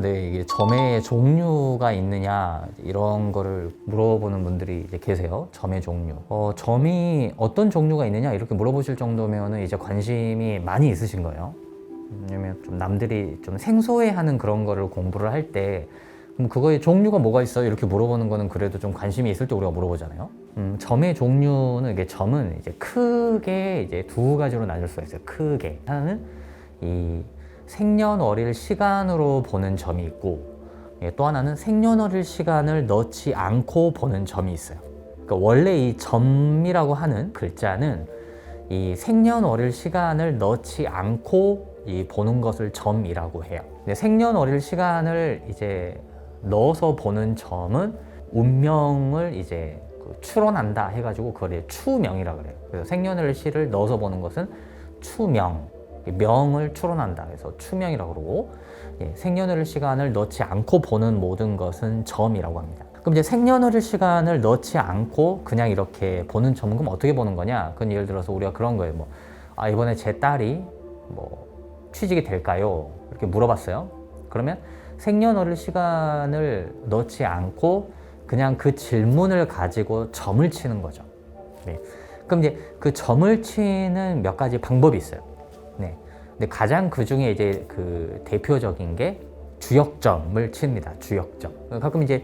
네. 이게 점의 종류가 있느냐 이런 거를 물어보는 분들이 이제 계세요. 점의 종류. 점이 어떤 종류가 있느냐 이렇게 물어보실 정도면은 이제 관심이 많이 있으신 거예요. 왜냐면 좀 남들이 좀 생소해하는 그런 거를 공부를 할 때 그럼 그거의 종류가 뭐가 있어요? 이렇게 물어보는 거는 그래도 좀 관심이 있을 때 우리가 물어보잖아요. 점의 종류는 이게 점은 이제 크게 이제 두 가지로 나눌 수가 있어요. 크게 하나는 이 생년월일 시간으로 보는 점이 있고 또 하나는 생년월일 시간을 넣지 않고 보는 점이 있어요. 그러니까 원래 이 점이라고 하는 글자는 이 생년월일 시간을 넣지 않고 이 보는 것을 점이라고 해요. 근데 생년월일 시간을 이제 넣어서 보는 점은 운명을 이제 추론한다 해가지고 그걸 추명이라 그래요. 그래서 생년월일시를 넣어서 보는 것은 추명, 명을 추론한다. 그래서 추명이라고 그러고 생년월일 시간을 넣지 않고 보는 모든 것은 점이라고 합니다. 그럼 이제 생년월일 시간을 넣지 않고 그냥 이렇게 보는 점은 그럼 어떻게 보는 거냐? 그건 예를 들어서 우리가 그런 거예요. 이번에 제 딸이 취직이 될까요? 이렇게 물어봤어요. 그러면 생년월일 시간을 넣지 않고 그냥 그 질문을 가지고 점을 치는 거죠. 네. 그럼 이제 그 점을 치는 몇 가지 방법이 있어요. 네. 근데 가장 그 중에 이제 그 대표적인 게 주역점을 칩니다. 주역점. 가끔 이제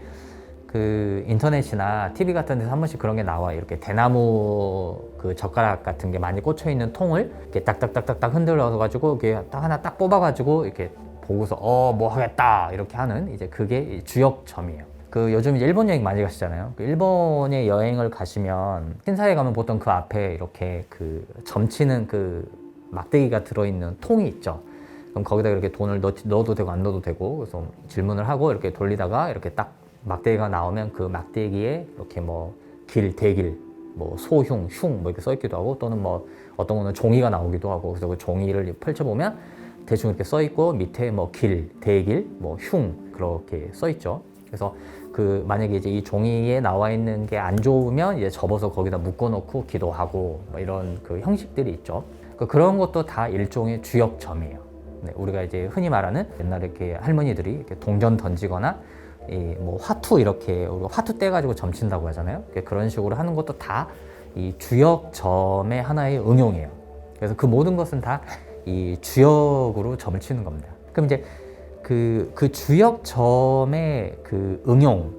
그 인터넷이나 TV 같은 데서 한 번씩 그런 게 나와. 이렇게 대나무 그 젓가락 같은 게 많이 꽂혀 있는 통을 이렇게 딱딱딱딱딱 흔들어 가지고 이렇게 딱 하나 딱 뽑아 가지고 이렇게 보고서 뭐 하겠다 이렇게 하는 이제 그게 주역점이에요. 그 요즘 이제 일본 여행 많이 가시잖아요. 그 일본에 여행을 가시면 신사에 가면 보통 그 앞에 이렇게 그 점치는 그 막대기가 들어있는 통이 있죠. 그럼 거기다 이렇게 돈을 넣어도 되고 안 넣어도 되고 그래서 질문을 하고 이렇게 돌리다가 이렇게 딱 막대기가 나오면 그 막대기에 이렇게 길, 대길, 소흉, 흉 이렇게 써 있기도 하고 또는 어떤 거는 종이가 나오기도 하고 그래서 그 종이를 펼쳐보면 대충 이렇게 써 있고 밑에 길, 대길, 흉 그렇게 써 있죠. 그래서 그 만약에 이제 이 종이에 나와 있는 게 안 좋으면 이제 접어서 거기다 묶어놓고 기도하고 이런 그 형식들이 있죠. 그런 것도 다 일종의 주역점이에요. 네, 우리가 이제 흔히 말하는 옛날에 이렇게 할머니들이 이렇게 동전 던지거나 화투 이렇게 우리가 화투 떼가지고 점친다고 하잖아요. 그런 식으로 하는 것도 다 이 주역점의 하나의 응용이에요. 그래서 그 모든 것은 다 이 주역으로 점을 치는 겁니다. 그럼 이제 그 주역점의 그 응용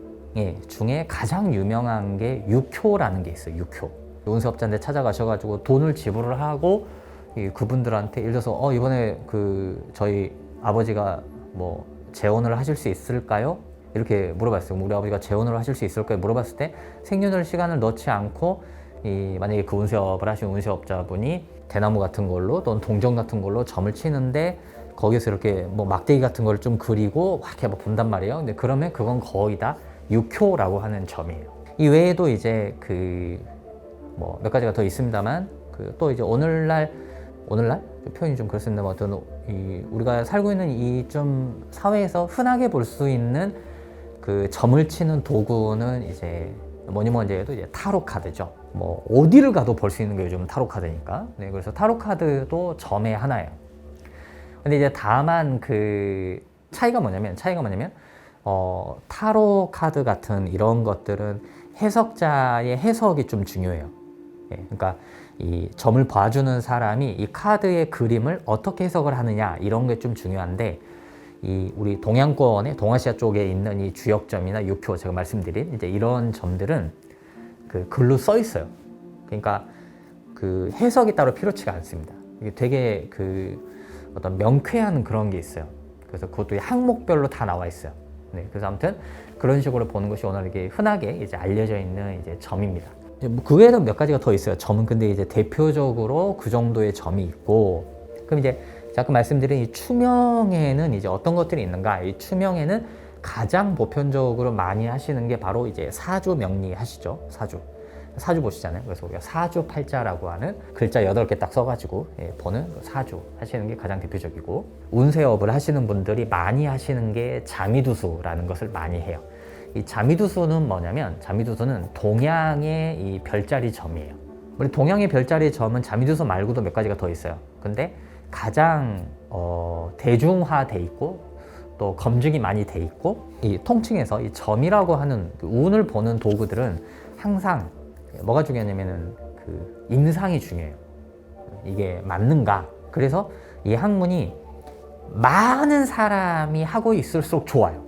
중에 가장 유명한 게 육효라는 게 있어요. 육효. 운세업자한테 찾아가셔가지고 돈을 지불을 하고 그분들한테 예를 들어서 이번에 저희 아버지가 재혼을 하실 수 있을까요? 이렇게 물어봤어요. 우리 아버지가 재혼을 하실 수 있을까요? 물어봤을 때 생년월 시간을 넣지 않고 만약에 그 운세업을 하신 운세업자분이 대나무 같은 걸로 또는 동전 같은 걸로 점을 치는데 거기서 이렇게 막대기 같은 걸 좀 그리고 이렇게 본단 말이에요. 근데 그러면 그건 거의 다 육효라고 하는 점이에요. 이 외에도 이제 몇 가지가 더 있습니다만 또 이제 오늘날 표현이 좀 그렇습니다. 어떤 우리가 살고 있는 이 좀 사회에서 흔하게 볼 수 있는 그 점을 치는 도구는 이제 뭐니 해도 이제 타로 카드죠. 어디를 가도 볼 수 있는 게 요즘 타로 카드니까. 네, 그래서 타로 카드도 점의 하나예요. 근데 이제 다만 그 차이가 뭐냐면 타로 카드 같은 이런 것들은 해석자의 해석이 좀 중요해요. 예, 그러니까 이 점을 봐주는 사람이 이 카드의 그림을 어떻게 해석을 하느냐 이런 게 좀 중요한데 우리 동양권의 동아시아 쪽에 있는 이 주역점이나 육효 제가 말씀드린 이제 이런 점들은 그 글로 써 있어요. 그러니까 그 해석이 따로 필요치가 않습니다. 이게 되게 어떤 명쾌한 그런 게 있어요. 그래서 그것도 항목별로 다 나와 있어요. 네, 그래서 아무튼 그런 식으로 보는 것이 오늘 이게 흔하게 이제 알려져 있는 이제 점입니다. 그 외에도 몇 가지가 더 있어요. 점은 근데 이제 대표적으로 그 정도의 점이 있고, 그럼 이제 아까 말씀드린 이 추명에는 이제 어떤 것들이 있는가? 이 추명에는 가장 보편적으로 많이 하시는 게 바로 이제 사주 명리 하시죠. 사주 보시잖아요. 그래서 우리가 사주팔자라고 하는 글자 8개 딱 써가지고 보는 사주 하시는 게 가장 대표적이고, 운세업을 하시는 분들이 많이 하시는 게 자미두수라는 것을 많이 해요. 이 자미두수는 뭐냐면 자미두수는 동양의 이 별자리 점이에요. 우리 동양의 별자리 점은 자미두수 말고도 몇 가지가 더 있어요. 근데 가장 대중화돼 있고 또 검증이 많이 돼 있고, 이 통칭해서 이 점이라고 하는 그 운을 보는 도구들은 항상 뭐가 중요하냐면은 그 임상이 중요해요. 이게 맞는가. 그래서 이 학문이 많은 사람이 하고 있을수록 좋아요.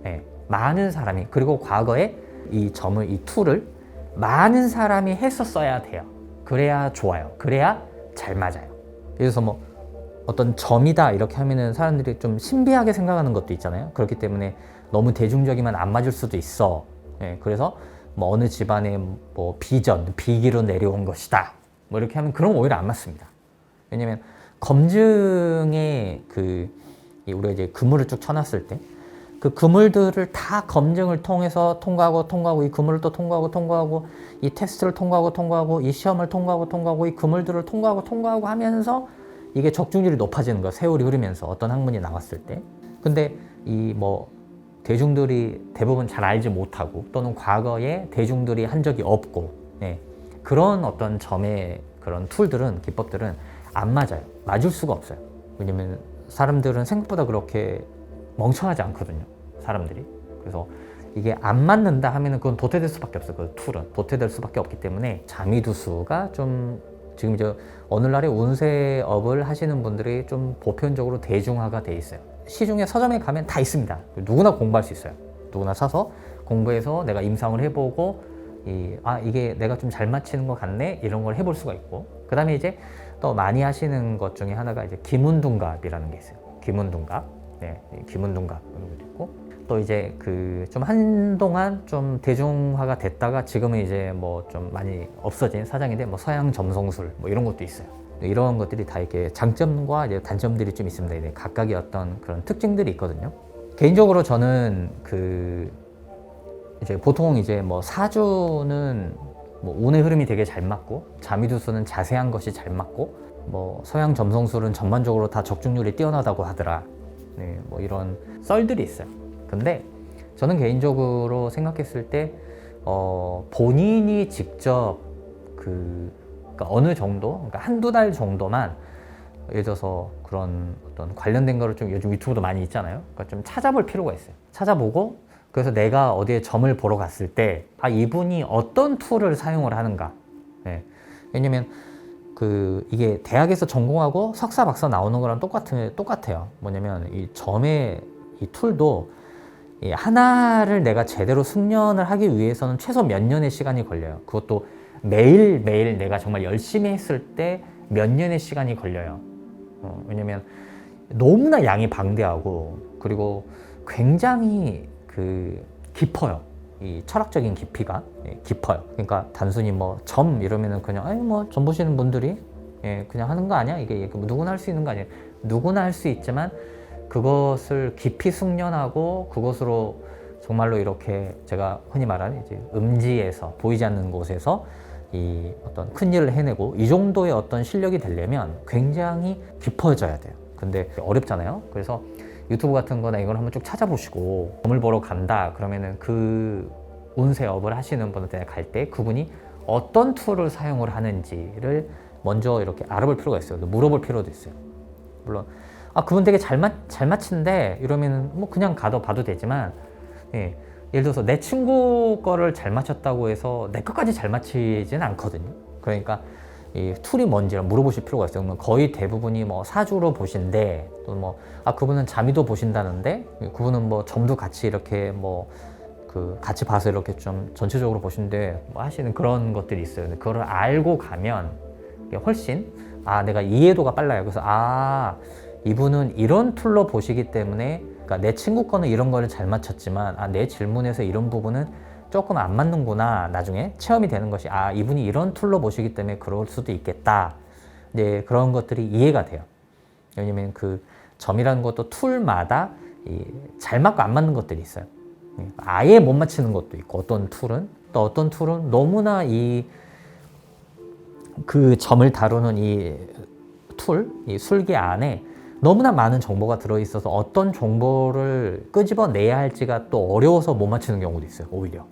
네, 많은 사람이. 그리고 과거에 이 점을, 이 툴을 많은 사람이 했었어야 돼요. 그래야 좋아요. 그래야 잘 맞아요. 그래서 뭐 어떤 점이다 이렇게 하면은 사람들이 좀 신비하게 생각하는 것도 있잖아요. 그렇기 때문에 너무 대중적이면 안 맞을 수도 있어. 예, 그래서 뭐 어느 집안의 뭐 비전, 비기로 내려온 것이다. 뭐 이렇게 하면 그런 거 오히려 안 맞습니다. 왜냐면 검증에 우리가 이제 그물을 쭉 쳐놨을 때 그 그물들을 다 검증을 통해서 통과하고 이 그물을 또 통과하고 이 테스트를 통과하고 이 시험을 통과하고 이 그물들을 통과하고 하면서 이게 적중률이 높아지는 거야. 세월이 흐르면서 어떤 학문이 나왔을 때. 근데 이 뭐 대중들이 대부분 잘 알지 못하고 또는 과거에 대중들이 한 적이 없고, 네, 그런 어떤 점의 그런 툴들은, 기법들은 안 맞아요. 맞을 수가 없어요. 왜냐면 사람들은 생각보다 그렇게 멍청하지 않거든요. 사람들이. 그래서 이게 안 맞는다 하면은 그건 도태될 수밖에 없어요. 그 툴은 도태될 수밖에 없기 때문에 자미두수가 좀 지금 이제 오늘날의 운세업을 하시는 분들이 좀 보편적으로 대중화가 돼 있어요. 시중에 서점에 가면 다 있습니다. 누구나 공부할 수 있어요. 누구나 사서 공부해서 내가 임상을 해보고 이게 내가 좀 잘 맞히는 것 같네 이런 걸 해볼 수가 있고, 그 다음에 이제 또 많이 하시는 것 중에 하나가 이제 기문둔갑이라는 게 있어요. 기문둔갑, 네, 기문둔갑 이런 것도 있고, 또 이제 좀 한동안 좀 대중화가 됐다가 지금은 이제 뭐 좀 많이 없어진 사장인데 뭐 서양 점성술 뭐 이런 것도 있어요. 이런 것들이 다 이렇게 장점과 이제 단점들이 좀 있습니다. 이제 각각의 어떤 그런 특징들이 있거든요. 개인적으로 저는 이제 보통 이제 뭐 사주는 뭐 운의 흐름이 되게 잘 맞고, 자미두수는 자세한 것이 잘 맞고, 뭐 서양 점성술은 전반적으로 다 적중률이 뛰어나다고 하더라. 네, 뭐 이런 썰들이 있어요. 근데 저는 개인적으로 생각했을 때 본인이 직접 그러니까 어느 정도, 그러니까 한두 달 정도만 예를 들어서 그런 어떤 관련된 거를 좀 요즘 유튜브도 많이 있잖아요. 그러니까 좀 찾아볼 필요가 있어요. 찾아보고, 그래서 내가 어디에 점을 보러 갔을 때 이분이 어떤 툴을 사용을 하는가. 네. 왜냐면 이게 대학에서 전공하고 석사 박사 나오는 거랑 똑같아요. 뭐냐면 이 점의 이 툴도 하나를 내가 제대로 숙련을 하기 위해서는 최소 몇 년의 시간이 걸려요. 그것도 매일매일 내가 정말 열심히 했을 때 몇 년의 시간이 걸려요. 왜냐면 너무나 양이 방대하고, 그리고 굉장히 깊어요. 이 철학적인 깊이가 깊어요. 그러니까 단순히 뭐 점 이러면은 그냥 뭐 점 보시는 분들이 그냥 하는 거 아니야? 이게 누구나 할 수 있는 거 아니에요? 누구나 할 수 있지만 그것을 깊이 숙련하고 그것으로 정말로 이렇게 제가 흔히 말하는 이제 음지에서, 보이지 않는 곳에서 이 어떤 큰 일을 해내고, 이 정도의 어떤 실력이 되려면 굉장히 깊어져야 돼요. 근데 어렵잖아요. 그래서 유튜브 같은 거나 이걸 한번 쭉 찾아보시고, 점을 보러 간다 그러면은 운세업을 하시는 분한테 갈 때 그분이 어떤 툴을 사용을 하는지를 먼저 이렇게 알아볼 필요가 있어요. 물어볼 필요도 있어요. 물론 그분 되게 잘 맞힌데 이러면은 뭐 그냥 봐도 되지만, 예를 들어서 내 친구 거를 잘 맞췄다고 해서 내 것까지 잘 맞히지는 않거든요. 그러니까 이 툴이 뭔지를 물어보실 필요가 있어요. 그러면 거의 대부분이 뭐 사주로 보신대, 또 뭐 그분은 자미도 보신다는데, 그분은 뭐 점도 같이 이렇게 뭐 같이 봐서 이렇게 좀 전체적으로 보신대 뭐 하시는 그런 것들이 있어요. 근데 그걸 알고 가면 훨씬 내가 이해도가 빨라요. 그래서 이분은 이런 툴로 보시기 때문에, 그러니까 내 친구 거는 이런 거를 잘 맞췄지만 내 질문에서 이런 부분은 조금 안 맞는구나. 나중에 체험이 되는 것이 이분이 이런 툴로 보시기 때문에 그럴 수도 있겠다. 이제 그런 것들이 이해가 돼요. 왜냐면 점이라는 것도 툴마다 잘 맞고 안 맞는 것들이 있어요. 아예 못 맞히는 것도 있고, 어떤 툴은 너무나 점을 다루는 이 술계 안에 너무나 많은 정보가 들어있어서 어떤 정보를 끄집어내야 할지가 또 어려워서 못 맞추는 경우도 있어요, 오히려.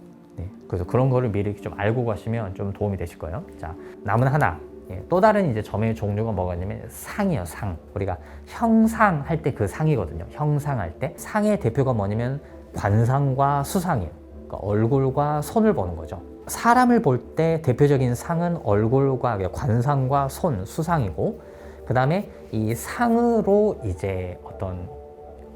그래서 그런 거를 미리 좀 알고 가시면 좀 도움이 되실 거예요. 자, 남은 하나. 예, 또 다른 이제 점의 종류가 뭐냐면 상이요, 상. 우리가 형상할 때 그 상이거든요. 형상할 때 상의 대표가 뭐냐면 관상과 수상이에요. 그러니까 얼굴과 손을 보는 거죠. 사람을 볼 때 대표적인 상은 얼굴과 관상과 손, 수상이고, 그 다음에 이 상으로 이제 어떤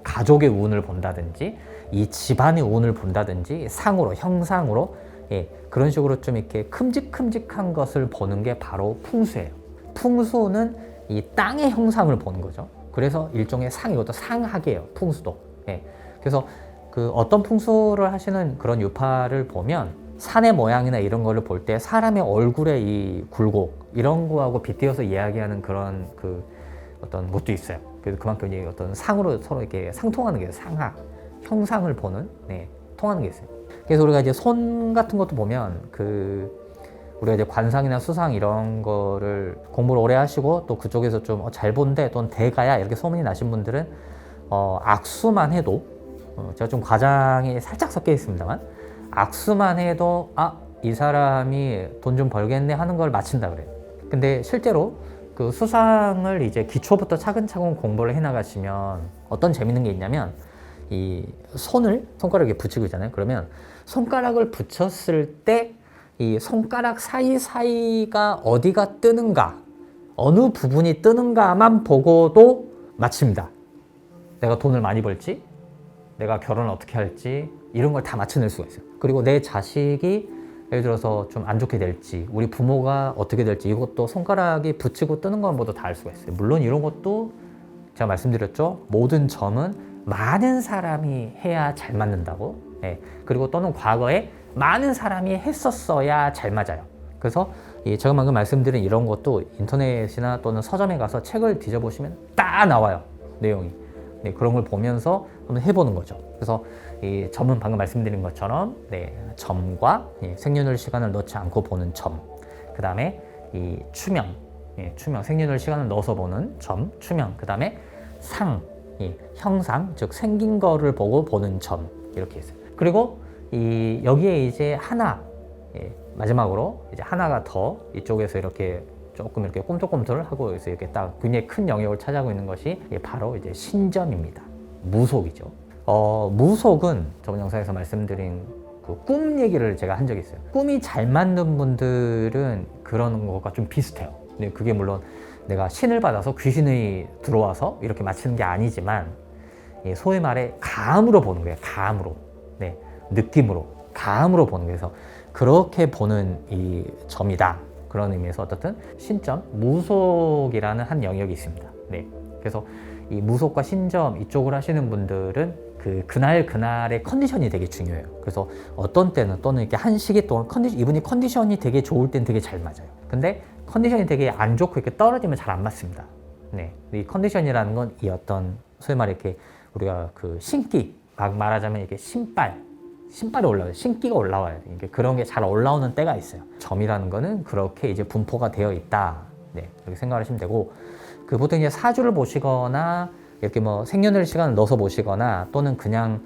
가족의 운을 본다든지 이 집안의 운을 본다든지 상으로, 형상으로, 예, 그런 식으로 좀 이렇게 큼직큼직한 것을 보는 게 바로 풍수예요. 풍수는 이 땅의 형상을 보는 거죠. 그래서 일종의 상이고 또 상학이에요, 풍수도. 예, 그래서 그 어떤 풍수를 하시는 그런 유파를 보면 산의 모양이나 이런 거를 볼 때 사람의 얼굴의 이 굴곡 이런 거하고 빗대어서 이야기하는 그런 그 어떤 것도 있어요. 그래서 그만큼 이제 어떤 상으로 서로 이렇게 상통하는 게 상학, 형상을 보는, 네, 통하는 게 있어요. 그래서 우리가 이제 손 같은 것도 보면 우리가 이제 관상이나 수상 이런 거를 공부를 오래 하시고 또 그쪽에서 좀 잘 본데 또는 대가야 이렇게 소문이 나신 분들은 악수만 해도 제가 좀 과장이 살짝 섞여 있습니다만 악수만 해도 이 사람이 돈 좀 벌겠네 하는 걸 맞춘다 그래요. 근데 실제로 그 수상을 이제 기초부터 차근차근 공부를 해 나가시면 어떤 재밌는 게 있냐면 이 손가락에 붙이고 있잖아요. 그러면 손가락을 붙였을 때 이 손가락 사이사이가 어디가 뜨는가, 어느 부분이 뜨는가만 보고도 맞춥니다. 내가 돈을 많이 벌지, 내가 결혼을 어떻게 할지 이런 걸 다 맞춰낼 수가 있어요. 그리고 내 자식이 예를 들어서 좀 안 좋게 될지, 우리 부모가 어떻게 될지 이것도 손가락이 붙이고 뜨는 건 모두 다 알 수가 있어요. 물론 이런 것도 제가 말씀드렸죠. 모든 점은 많은 사람이 해야 잘 맞는다고. 예. 그리고 또는 과거에 많은 사람이 했었어야 잘 맞아요. 그래서 제가 방금 말씀드린 이런 것도 인터넷이나 또는 서점에 가서 책을 뒤져보시면 딱 나와요. 내용이. 네, 그런 걸 보면서 한번 해보는 거죠. 그래서 이 점은 방금 말씀드린 것처럼 점과 생년월 시간을 넣지 않고 보는 점, 그 다음에 이 추명, 생년월 시간을 넣어서 보는 점, 추명, 그 다음에 상, 형상, 즉 생긴 거를 보고 보는 점 이렇게 있어요. 그리고 여기에 이제 하나, 마지막으로 이제 하나가 더 이쪽에서 이렇게 조금 이렇게 꿈틀꿈틀 하고 있어요. 이렇게 딱 굉장히 큰 영역을 차지하고 있는 것이 바로 이제 신점입니다. 무속이죠. 무속은 저번 영상에서 말씀드린 그 꿈 얘기를 제가 한 적이 있어요. 꿈이 잘 맞는 분들은 그런 것과 좀 비슷해요. 근데 그게 물론 내가 신을 받아서 귀신이 들어와서 이렇게 맞히는 게 아니지만 소위 말해 감으로 보는 거예요. 감으로. 네, 느낌으로. 감으로 보는 거예요. 그래서 그렇게 보는 이 점이다. 그런 의미에서 어떻든 신점, 무속이라는 한 영역이 있습니다. 네, 그래서 이 무속과 신점 이쪽을 하시는 분들은 그날의 컨디션이 되게 중요해요. 그래서 어떤 때는 또는 이렇게 한 시기 동안 이분이 컨디션이 되게 좋을 땐 되게 잘 맞아요. 근데 컨디션이 되게 안 좋고 이렇게 떨어지면 잘 안 맞습니다. 네, 이 컨디션이라는 건 이 어떤 소위 말해 이렇게 우리가 그 신기, 막 말하자면 이렇게 신발이 올라와요. 신기가 올라와요. 이게 그런 게 잘 올라오는 때가 있어요. 점이라는 거는 그렇게 이제 분포가 되어 있다. 네, 그렇게 생각을 하시면 되고, 보통 이제 사주를 보시거나 이렇게 뭐 생년월 시간을 넣어서 보시거나 또는 그냥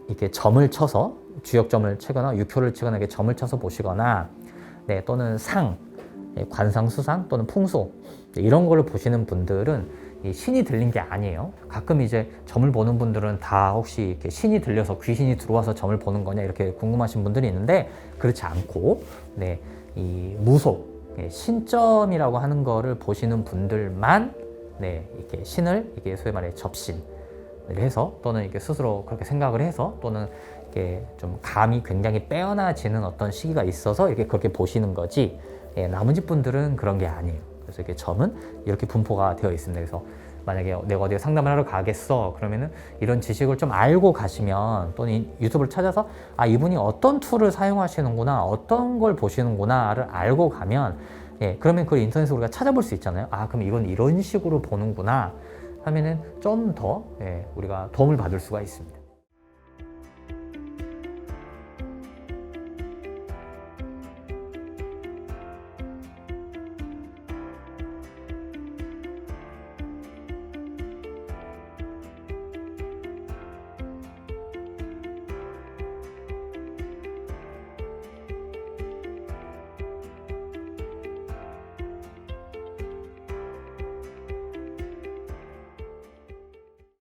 이렇게 점을 쳐서 주역점을 치거나 유표를 치거나 이렇게 점을 쳐서 보시거나, 네, 또는 상, 관상, 수상 또는 풍수 이런 거를 보시는 분들은 이 신이 들린 게 아니에요. 가끔 이제 점을 보는 분들은 다 혹시 이렇게 신이 들려서 귀신이 들어와서 점을 보는 거냐 이렇게 궁금하신 분들이 있는데 그렇지 않고, 네, 이 무속, 신점이라고 하는 거를 보시는 분들만 이렇게 신을 이게 소위 말해 접신을 해서 또는 이렇게 스스로 그렇게 생각을 해서 또는 이렇게 좀 감이 굉장히 빼어나지는 어떤 시기가 있어서 이렇게 그렇게 보시는 거지, 나머지 분들은 그런 게 아니에요. 그래서 이렇게 점은 이렇게 분포가 되어 있습니다. 그래서 만약에 내가 어디에 상담을 하러 가겠어 그러면은 이런 지식을 좀 알고 가시면 또는 유튜브를 찾아서 이분이 어떤 툴을 사용하시는구나, 어떤 걸 보시는구나를 알고 가면, 그러면 그걸 인터넷에서 우리가 찾아볼 수 있잖아요. 그럼 이건 이런 식으로 보는구나 하면은 좀 더 우리가 도움을 받을 수가 있습니다.